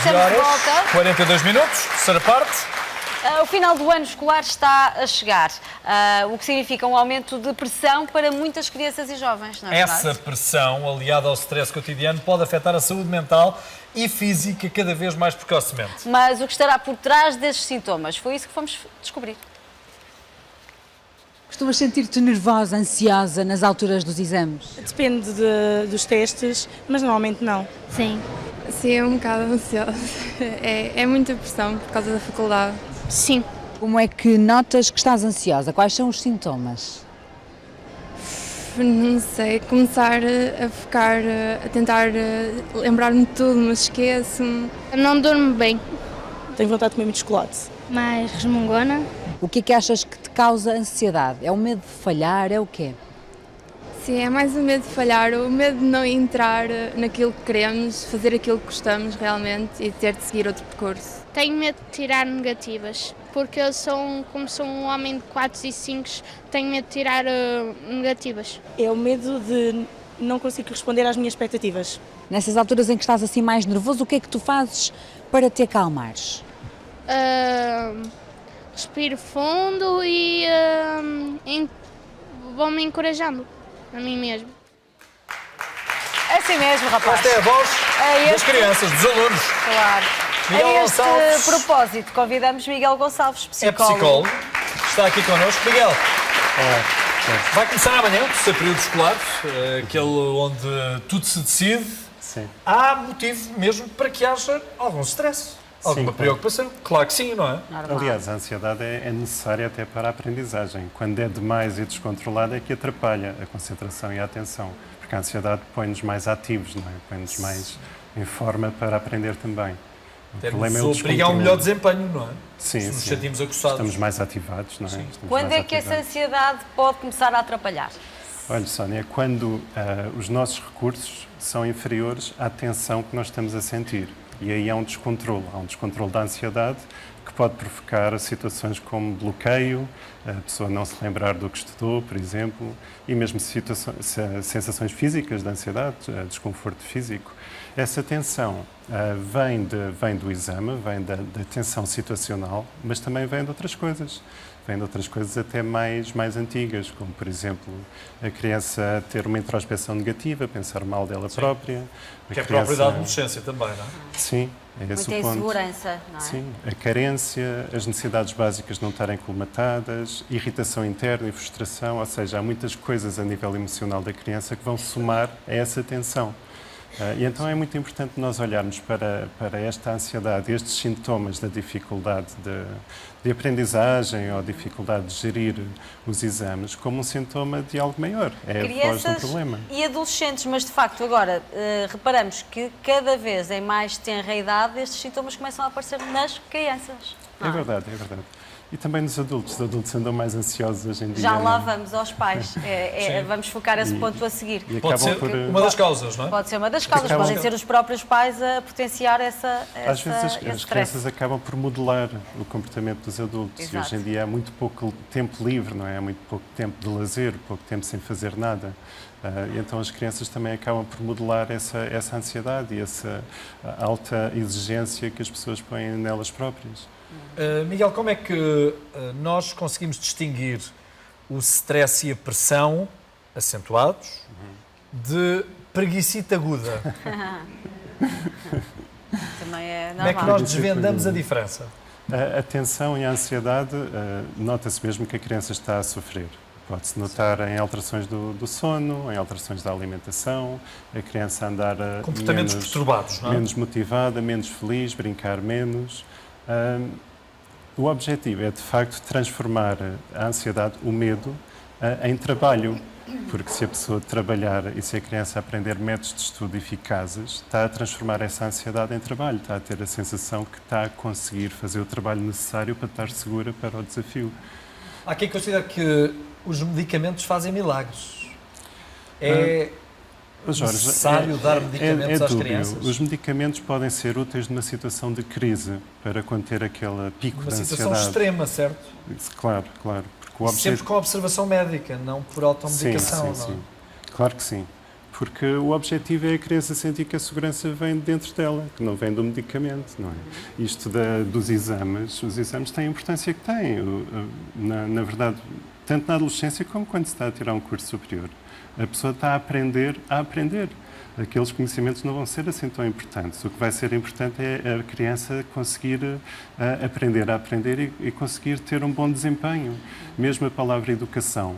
estamos de volta. 42 minutos, terceira parte. O final do ano escolar está a chegar, o que significa um aumento de pressão para muitas crianças e jovens, não é verdade? Essa pressão, aliada ao stress cotidiano, pode afetar a saúde mental e física cada vez mais precocemente. Mas o que estará por trás destes sintomas? Foi isso que fomos descobrir. Costumas sentir-te nervosa, ansiosa nas alturas dos exames? Depende dos testes, mas normalmente não. Sim. Sim, é um bocado ansiosa. É muita pressão por causa da faculdade. Sim. Como é que notas que estás ansiosa? Quais são os sintomas? Não sei, começar a tentar lembrar-me de tudo, mas esqueço-me. Não durmo bem. Tenho vontade de comer muito chocolate. Mais resmungona. O que é que achas que te causa ansiedade? É o medo de falhar? É o quê? Sim, é mais o medo de falhar, o medo de não entrar naquilo que queremos, fazer aquilo que gostamos realmente e ter de seguir outro percurso. Tenho medo de tirar negativas, porque eu como sou um homem de 4 e 5, tenho medo de tirar negativas. É o medo de não conseguir responder às minhas expectativas. Nessas alturas em que estás assim mais nervoso, o que é que tu fazes para te acalmares? Respiro fundo e vou-me encorajando a mim mesmo. É assim mesmo, rapaz. Esta é a voz É das este- crianças, dos alunos. Claro. Miguel A este Gonçalves. propósito, convidamos Miguel Gonçalves, É psicólogo. psicólogo, está aqui connosco. Miguel, vai começar amanhã o terceiro período escolar, aquele onde tudo se decide. Sim. Há motivo mesmo para que haja algum stress, alguma claro. preocupação. Claro que sim, não é? Normal. Aliás, a ansiedade é necessária até para a aprendizagem. Quando é demais e descontrolada é que atrapalha a concentração e a atenção. Porque a ansiedade põe-nos mais ativos, não é? Põe-nos mais em forma para aprender também. O Até problema é nos o obriga a um descontrole. melhor desempenho, não é? Sim, Se nos sim. sentimos aguçados. Estamos mais ativados, não é? Estamos Quando mais é que essa ativados. ansiedade pode começar a atrapalhar? Olha, Sónia, é quando os nossos recursos são inferiores à tensão que nós estamos a sentir. E aí há um descontrole da ansiedade que pode provocar situações como bloqueio, a pessoa não se lembrar do que estudou, por exemplo, e mesmo sensações físicas de ansiedade, desconforto físico. Essa tensão vem do exame, vem da tensão situacional, mas também vem de outras coisas. Vem de outras coisas até mais antigas, como, por exemplo, a criança ter uma introspeção negativa, pensar mal dela própria. Que é própria da adolescência também, não é? Sim, é esse Muita o ponto. insegurança, não é? Sim, a carência, as necessidades básicas não estarem colmatadas, irritação interna e frustração, ou seja, há muitas coisas a nível emocional da criança que vão somar a essa tensão. E então é muito importante nós olharmos para esta ansiedade, estes sintomas da dificuldade de aprendizagem ou dificuldade de gerir os exames como um sintoma de algo maior. É a voz de um Crianças problema. e adolescentes, mas de facto agora reparamos que cada vez em mais tenra idade estes sintomas começam a aparecer nas crianças. não É verdade, é verdade. E também nos adultos. Os adultos andam mais ansiosos hoje em dia. Já lá não? vamos aos pais. Vamos focar esse ponto a seguir. E Pode acabam ser por... uma das causas, não é? Pode ser uma das causas, Acabam- podem ser os próprios pais a potenciar Às vezes esse as stress. crianças acabam por modelar o comportamento dos adultos. Exato. E hoje em dia há muito pouco tempo livre, não é? Há muito pouco tempo de lazer, pouco tempo sem fazer nada. E então as crianças também acabam por modelar essa ansiedade e essa alta exigência que as pessoas põem nelas próprias. Miguel, como é que nós conseguimos distinguir o stress e a pressão acentuados de preguicita aguda? Também é Como é que normal. nós desvendamos a diferença? A tensão e a ansiedade, nota-se mesmo que a criança está a sofrer. Pode-se notar em alterações do sono, em alterações da alimentação, a criança andar Comportamentos perturbados, não é? menos motivada, menos feliz, brincar menos. O objetivo é, de facto, transformar a ansiedade, o medo, em trabalho. Porque se a pessoa trabalhar e se a criança aprender métodos de estudo eficazes, está a transformar essa ansiedade em trabalho, está a ter a sensação que está a conseguir fazer o trabalho necessário para estar segura para o desafio. Há quem considera que os medicamentos fazem milagres. É Jorge, necessário dar medicamentos às dúbio. crianças? Os medicamentos podem ser úteis numa situação de crise, para conter aquele pico Uma de situação ansiedade. extrema, certo? Claro, claro. Porque o Sempre com observação médica, não por automedicação, sim, não é? sim. Claro que sim. Porque o objetivo é a criança sentir que a segurança vem dentro dela, que não vem do medicamento, não é? Isto dos exames, os exames têm a importância que têm. Na verdade, tanto na adolescência como quando se está a tirar um curso superior. A pessoa está a aprender a aprender. Aqueles conhecimentos não vão ser assim tão importantes. O que vai ser importante é a criança conseguir aprender a aprender e conseguir ter um bom desempenho. Mesmo a palavra educação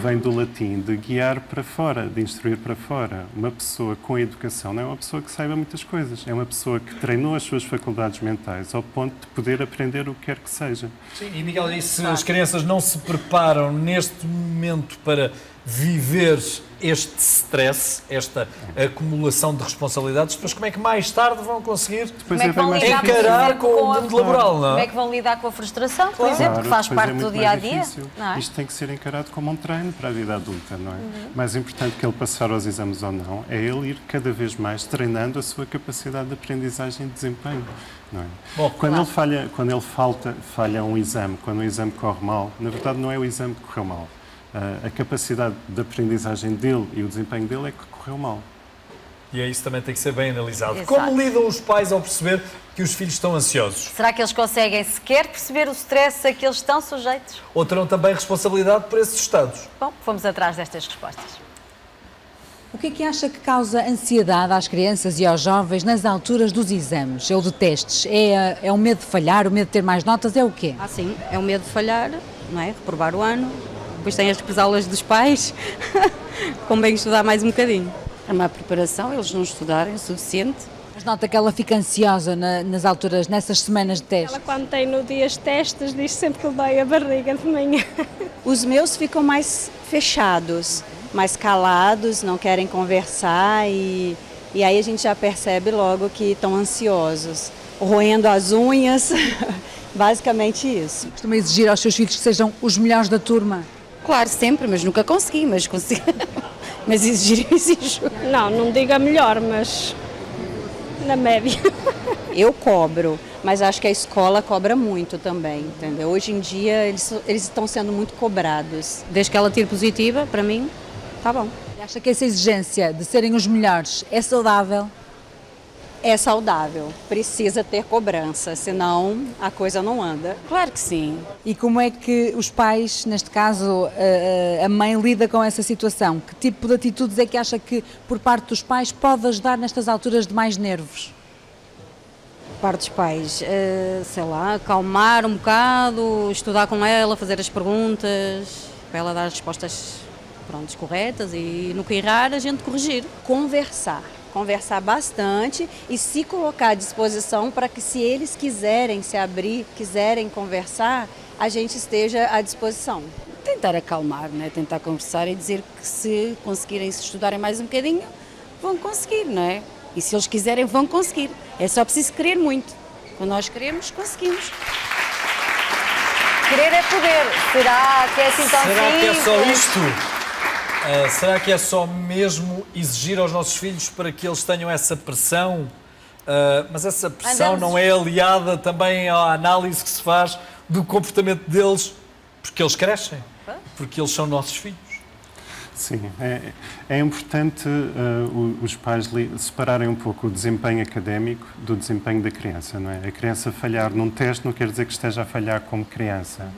vem do latim de guiar para fora, de instruir para fora. Uma pessoa com educação não é uma pessoa que saiba muitas coisas, é uma pessoa que treinou as suas faculdades mentais ao ponto de poder aprender o que quer que seja. Sim, e Miguel, e se as crianças não se preparam neste momento para viver este stress, esta acumulação de responsabilidades, depois como é que mais tarde vão conseguir Como é que vão lidar, encarar com o mundo laboral, não Como é? é que vão lidar com a frustração, por exemplo, que faz depois parte do muito dia a mais dia? difícil. Não é? Isto tem que ser encarado como um treino para a vida adulta, não é? Mais importante que ele passar aos exames ou não é ele ir cada vez mais treinando a sua capacidade de aprendizagem e de desempenho. Não é? Bom, quando ele falha um exame, quando o exame corre mal, na verdade não é o exame que correu mal. A capacidade de aprendizagem dele e o desempenho dele é que correu mal. E é isso também tem que ser bem analisado. Exato. Como lidam os pais ao perceber que os filhos estão ansiosos? Será que eles conseguem sequer perceber o stress a que eles estão sujeitos? Ou terão também responsabilidade por esses estados? Bom, fomos atrás destas respostas. O que é que acha que causa ansiedade às crianças e aos jovens nas alturas dos exames ou de testes? É o medo de falhar, o medo de ter mais notas, é o quê? Ah, sim, é o medo de falhar, não é? Reprovar o ano, depois tem as represaulas dos pais, convém estudar mais um bocadinho. É uma preparação, eles não estudarem o suficiente. Mas nota que ela fica ansiosa nas alturas, nessas semanas de testes. Ela, quando tem no dia os testes, diz sempre que lhe dói a barriga de manhã. Os meus ficam mais fechados, mais calados, não querem conversar e aí a gente já percebe logo que estão ansiosos, roendo as unhas, basicamente isso. Costuma exigir aos seus filhos que sejam os melhores da turma? Claro, sempre, mas nunca consegui, mas exigir, exijo. Não diga melhor, mas na média. Eu cobro, mas acho que a escola cobra muito também, entendeu? Hoje em dia eles estão sendo muito cobrados. Desde que ela tire positiva, para mim, está bom. E acha que essa exigência de serem os melhores é saudável? É saudável, precisa ter cobrança, senão a coisa não anda. Claro que sim. E como é que os pais, neste caso a mãe, lida com essa situação? Que tipo de atitudes é que acha que por parte dos pais pode ajudar nestas alturas de mais nervos? Parte dos pais, sei lá, acalmar um bocado, estudar com ela, fazer as perguntas, para ela dar as respostas corretas e no que errar a gente corrigir. Conversar bastante e se colocar à disposição para que, se eles quiserem se abrir, quiserem conversar, a gente esteja à disposição. Tentar acalmar, né? Tentar conversar e dizer que se conseguirem, se estudarem mais um bocadinho, vão conseguir, não é? E se eles quiserem, vão conseguir. É só preciso querer muito. Quando nós queremos, conseguimos. Querer é poder. Será que é assim tão simples? Será que é só isto? Será que é só mesmo exigir aos nossos filhos para que eles tenham essa pressão? Mas essa pressão não é aliada também à análise que se faz do comportamento deles, porque eles crescem, porque eles são nossos filhos. Sim, é importante os pais separarem um pouco o desempenho académico do desempenho da criança, não é? A criança falhar num teste não quer dizer que esteja a falhar como criança.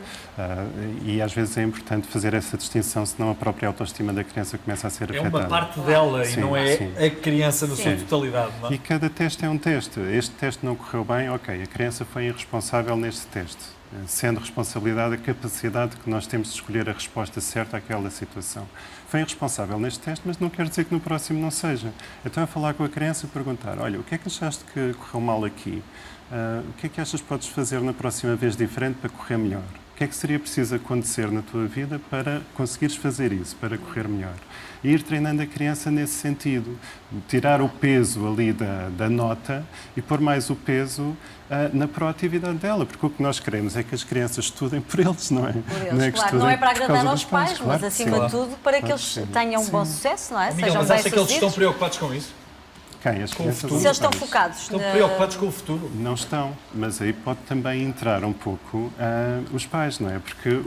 E às vezes é importante fazer essa distinção, senão a própria autoestima da criança começa a ser afetada. É uma parte dela sim, e não é sim. a criança na sua totalidade, não é? E cada teste é um teste. Este teste não correu bem, ok, a criança foi irresponsável neste teste. Sendo responsabilidade a capacidade que nós temos de escolher a resposta certa àquela situação. Foi irresponsável neste teste, mas não quer dizer que no próximo não seja. Então é falar com a criança e perguntar, olha, o que é que achaste que correu mal aqui? O que é que achas que podes fazer na próxima vez diferente para correr melhor? O que é que seria preciso acontecer na tua vida para conseguires fazer isso, para correr melhor? E ir treinando a criança nesse sentido, tirar o peso ali da nota e pôr mais o peso na proatividade dela, porque o que nós queremos é que as crianças estudem por eles, não é? Por eles, não é que claro, não é para agradar aos pais, claro, mas acima de tudo para que eles tenham um bom sucesso, não é? Miguel, mas acha que eles estão preocupados com isso? Quem? As crianças? futuro? Se eles estão focados. Estão preocupados com o futuro? Não estão, mas aí pode também entrar um pouco os pais, não é? Porque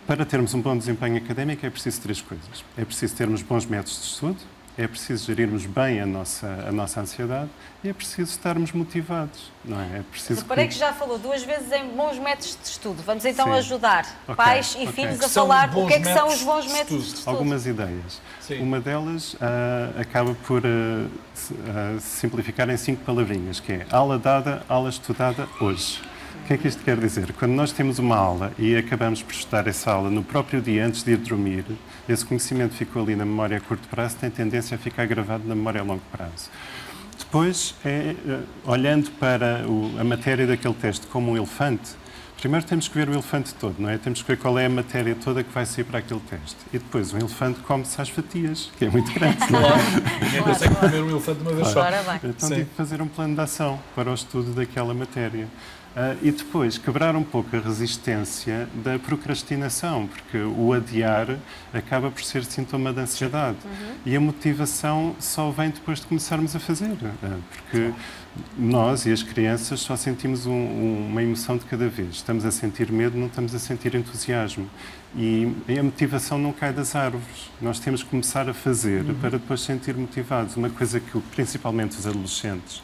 para termos um bom desempenho académico é preciso três coisas. É preciso termos bons métodos de estudo, é preciso gerirmos bem a nossa ansiedade e é preciso estarmos motivados, não é? É preciso Reparei que já falou 2 vezes em bons métodos de estudo. Vamos então Sim. ajudar Ok, pais e ok. filhos Que a são falar bons o que é que são os métodos bons de métodos de estudo. estudo. Algumas ideias. Sim. Uma delas acaba por simplificar em 5 palavrinhas, que é aula dada, aula estudada hoje. O que é que isto quer dizer? Quando nós temos uma aula e acabamos por estudar essa aula no próprio dia antes de ir dormir, esse conhecimento ficou ali na memória a curto prazo, tem tendência a ficar gravado na memória a longo prazo. Depois, olhando para a matéria daquele texto como um elefante, primeiro temos que ver o elefante todo, não é? Temos que ver qual é a matéria toda que vai sair para aquele texto. E depois, o elefante come-se às fatias, que é muito grande, não é? Claro, ninguém consegue comer um elefante de uma vez só. Ora bem. Então Sim. tive que fazer um plano de ação para o estudo daquela matéria. E depois quebrar um pouco a resistência da procrastinação, porque o adiar acaba por ser sintoma de ansiedade. E a motivação só vem depois de começarmos a fazer, porque nós e as crianças só sentimos uma emoção de cada vez. Estamos a sentir medo, não estamos a sentir entusiasmo. E a motivação não cai das árvores. Nós temos que começar a fazer para depois sentir motivados. Uma coisa que principalmente os adolescentes,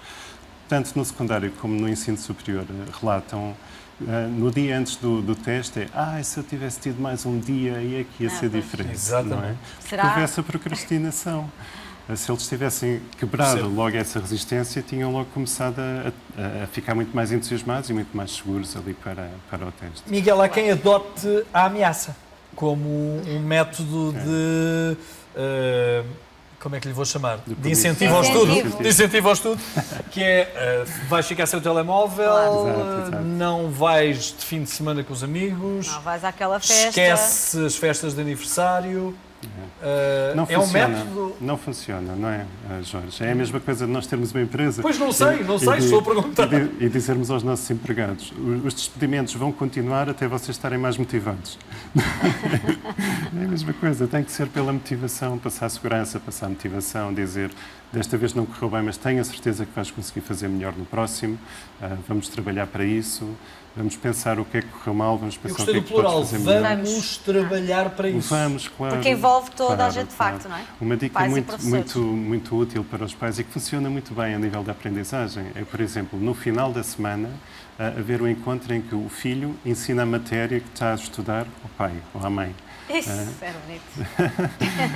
tanto no secundário como no ensino superior, relatam no dia antes do teste se eu tivesse tido mais um dia, aí é que ia ser diferente. Exatamente. Não é? Será? Porque houve essa procrastinação. Se eles tivessem quebrado logo essa resistência, tinham logo começado a ficar muito mais entusiasmados e muito mais seguros ali para o teste. Miguel, há quem adote a ameaça como um método de... como é que lhe vou chamar? De incentivo ao estudo. Incentivo. De incentivo ao estudo. Que é, vais ficar sem o telemóvel, Exato. não vais de fim de semana com os amigos, Não vais àquela festa. esquece as festas de aniversário. Não É um funciona, método... não funciona, não é, Jorge? É a mesma coisa de nós termos uma empresa. Pois não sei, estou a perguntar. E dizermos aos nossos empregados, os despedimentos vão continuar até vocês estarem mais motivados. É a mesma coisa, tem que ser pela motivação, passar segurança, passar motivação, dizer, desta vez não correu bem, mas tenho a certeza que vais conseguir fazer melhor no próximo, vamos trabalhar para isso. Vamos pensar o que é que correu mal, vamos Eu pensar o gostei que é do que podes plural, fazer melhor. vamos trabalhar para isso. Vamos, claro. Porque envolve toda a Claro, gente de claro. facto, não é? Uma dica Pais e muito, professores. muito útil para os pais e que funciona muito bem a nível da aprendizagem é, por exemplo, no final da semana, haver um encontro em que o filho ensina a matéria que está a estudar ao pai ou à mãe. Isso é bonito.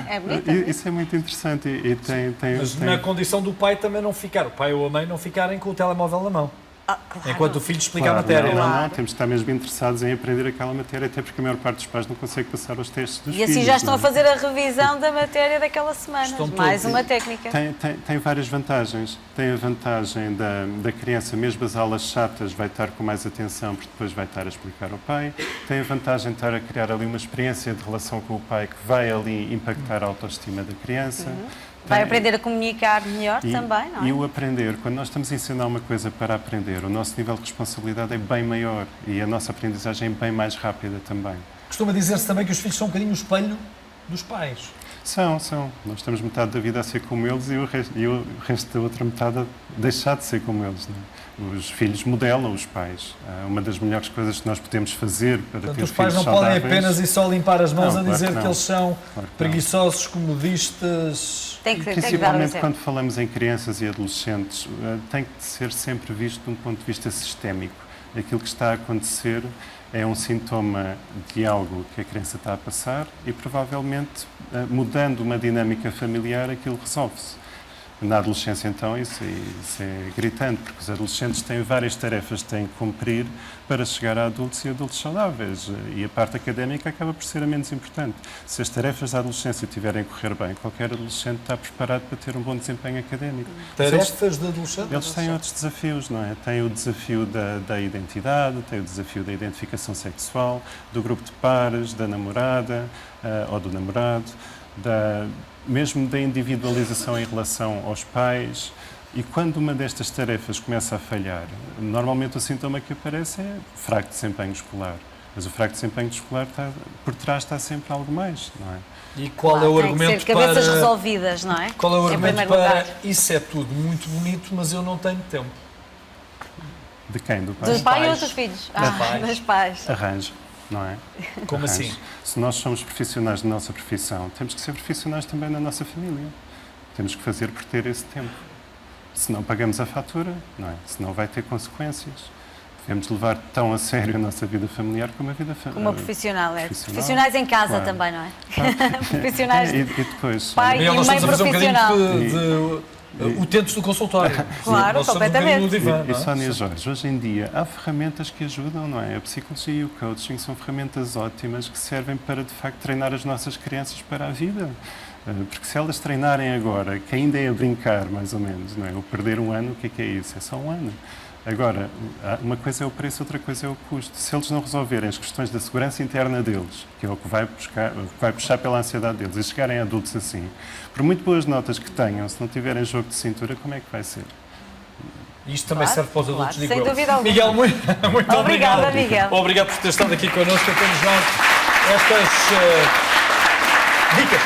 É bonito. Isso é muito interessante e tem... Mas na condição do pai também não ficar, o pai ou a mãe não ficarem com o telemóvel na mão. Claro. Enquanto o filho explica Claro, a matéria. não, temos que estar mesmo interessados em aprender aquela matéria, até porque a maior parte dos pais não consegue passar os testes dos E filhos. assim já estão não a é? fazer a revisão da matéria daquela semana. Estão Mais todos. uma técnica. Tem várias vantagens. Tem a vantagem da criança, mesmo as aulas chatas, vai estar com mais atenção, porque depois vai estar a explicar ao pai. Tem a vantagem de estar a criar ali uma experiência de relação com o pai que vai ali impactar a autoestima da criança. Vai aprender a comunicar melhor também, não é? E o aprender, quando nós estamos a ensinar uma coisa para aprender, o nosso nível de responsabilidade é bem maior e a nossa aprendizagem é bem mais rápida também. Costuma dizer-se também que os filhos são um bocadinho o espelho dos pais. São. Nós estamos metade da vida a ser como eles e o resto da outra metade a deixar de ser como eles. Não é? Os filhos modelam os pais. Uma das melhores coisas que nós podemos fazer para Portanto, ter os pais filhos não podem saudáveis... apenas e só limpar as mãos Não, a claro dizer que que, não. eles são Claro que preguiçosos, comodistas. Tem que dar o Principalmente exemplo. quando falamos em crianças e adolescentes, tem que ser sempre visto de um ponto de vista sistémico. Aquilo que está a acontecer é um sintoma de algo que a criança está a passar e provavelmente, mudando uma dinâmica familiar, aquilo resolve-se. Na adolescência, então, isso é gritante, porque os adolescentes têm várias tarefas que têm que cumprir para chegar a adultos e adultos saudáveis. E a parte académica acaba por ser a menos importante. Se as tarefas da adolescência tiverem a correr bem, qualquer adolescente está preparado para ter um bom desempenho académico. Tarefas de adolescente? Eles têm outros desafios, não é? Têm o desafio da identidade, têm o desafio da identificação sexual, do grupo de pares, da namorada ou do namorado, mesmo da individualização em relação aos pais. E quando uma destas tarefas começa a falhar, normalmente o sintoma que aparece é fraco desempenho escolar. Mas o fraco desempenho escolar por trás está sempre algo mais, não é? E qual é o Tem que argumento ser cabeças para... resolvidas, não é? Qual é o Em argumento primeiro para lugar. isso é tudo muito bonito, mas eu não tenho tempo? De quem? Do pai? Dos pais pais. ou dos filhos? pais. Dos pais. Arranjo, não é? Como Arranjo. assim? Se nós somos profissionais da nossa profissão, temos que ser profissionais também na nossa família. Temos que fazer por ter esse tempo. Se não pagamos a fatura, não é? Senão vai ter consequências. Devemos levar tão a sério a nossa vida familiar como a vida Como profissional, é. profissional. Profissionais em casa Claro. também, não é? Claro. Profissionais E depois... pai Miguel, e nós mãe estamos a fazer um profissional. bocadinho de utentes do consultório. Claro, Nós estamos completamente. Um bocadinho no divã, E não é? Sónia Jorge, hoje em dia há ferramentas que ajudam, não é? A psicologia e o coaching são ferramentas ótimas que servem para, de facto, treinar as nossas crianças para a vida. Porque se elas treinarem agora, que ainda é a brincar, mais ou menos, não é? O perder um ano, o que é isso? É só um ano. Agora, uma coisa é o preço, outra coisa é o custo. Se eles não resolverem as questões da segurança interna deles, que é o que vai puxar pela ansiedade deles, e chegarem a adultos assim, por muito boas notas que tenham, se não tiverem jogo de cintura, como é que vai ser? Isto também serve para os adultos, digo sem eu. dúvida alguma. Miguel, muito Obrigada, obrigado. Miguel. Obrigado por ter estado aqui connosco. Temos estas dicas.